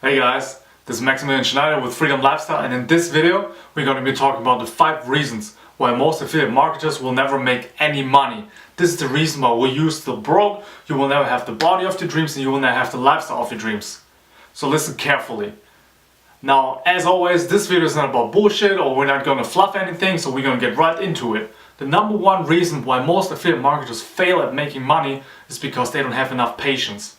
Hey guys, this is Maximilian Schneider with Freedom Lifestyle, and in this video we're going to be talking about the 5 reasons why most affiliate marketers will never make any money. This is the reason why you're still broke, you will never have the body of your dreams, and you will never have the lifestyle of your dreams. So listen carefully. Now, as always, this video is not about bullshit or we're not going to fluff anything, so we're going to get right into it. The number one reason why most affiliate marketers fail at making money is because they don't have enough patience.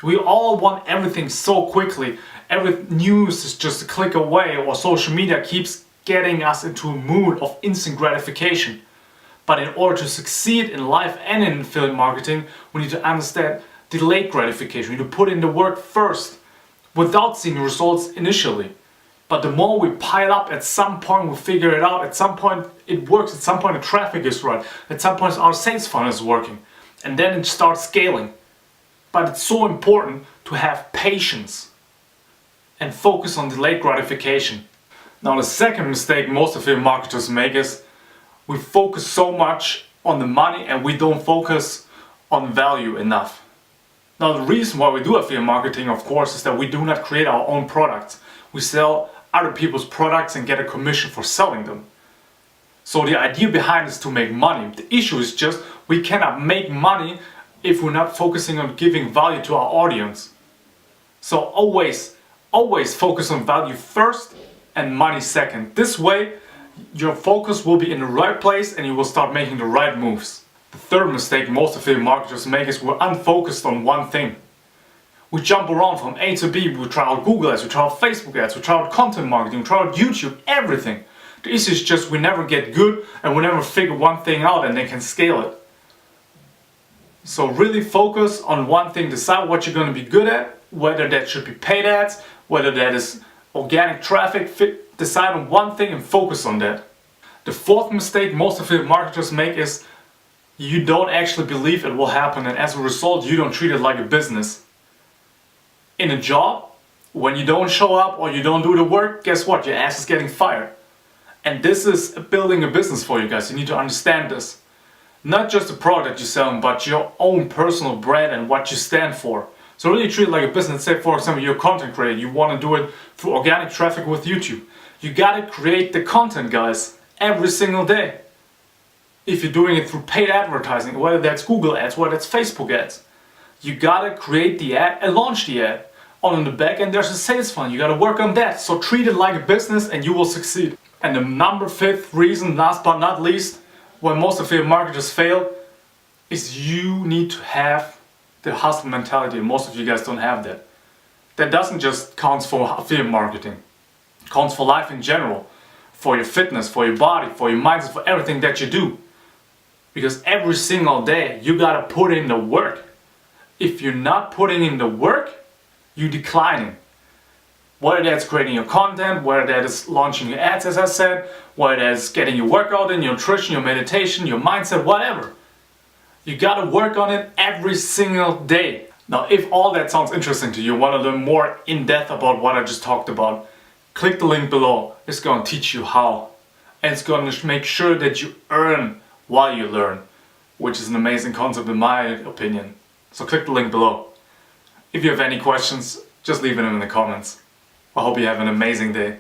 We all want everything so quickly. Every news is just a click away, or social media keeps getting us into a mood of instant gratification. But in order to succeed in life and in affiliate marketing, we need to understand delayed gratification. We need to put in the work first without seeing results initially. But the more we pile up, at some point we'll figure it out. At some point it works. At some point the traffic is right. At some point our sales funnel is working. And then it starts scaling. But it's so important to have patience and focus on delayed gratification. Now, the second mistake most affiliate marketers make is we focus so much on the money and we don't focus on value enough. Now, the reason why we do affiliate marketing, of course, is that we do not create our own products. We sell other people's products and get a commission for selling them. So the idea behind is to make money. The issue is just we cannot make money if we're not focusing on giving value to our audience. So always focus on value first and money second. This way your focus will be in the right place and you will start making the right moves. The third mistake most affiliate marketers make is we're unfocused on one thing. We jump around from A to B. We try out Google ads, we try out Facebook ads, we try out content marketing, we try out YouTube, everything. The issue is just we never get good and we never figure one thing out and then can scale it. So really focus on one thing, decide what you're going to be good at, whether that should be paid ads, whether that is organic traffic, decide on one thing and focus on that. The fourth mistake most affiliate marketers make is you don't actually believe it will happen, and as a result you don't treat it like a business. In a job, when you don't show up or you don't do the work, guess what? Your ass is getting fired. And this is building a business for you guys. You need to understand this. Not just the product you're selling, but your own personal brand and what you stand for. So really treat it like a business. Say for example you're a content creator, you want to do it through organic traffic with YouTube. You gotta create the content, guys, every single day. If you're doing it through paid advertising, whether that's Google ads, whether that's Facebook ads, you gotta create the ad and launch the ad. On the back end there's a sales funnel, you gotta work on that. So treat it like a business and you will succeed. And the fifth reason, last but not least, why most affiliate marketers fail is you need to have the hustle mentality. Most of you guys don't have that. That doesn't just count for affiliate marketing. It counts for life in general. For your fitness, for your body, for your mindset, for everything that you do. Because every single day you gotta put in the work. If you're not putting in the work, you're declining. Whether that's creating your content, whether that is launching your ads, as I said, whether that's getting your workout in, your nutrition, your meditation, your mindset, whatever. You gotta work on it every single day. Now, if all that sounds interesting to you, want to learn more in depth about what I just talked about, click the link below. It's gonna teach you how. And it's gonna make sure that you earn while you learn, which is an amazing concept in my opinion. So click the link below. If you have any questions, just leave them in the comments. I hope you have an amazing day.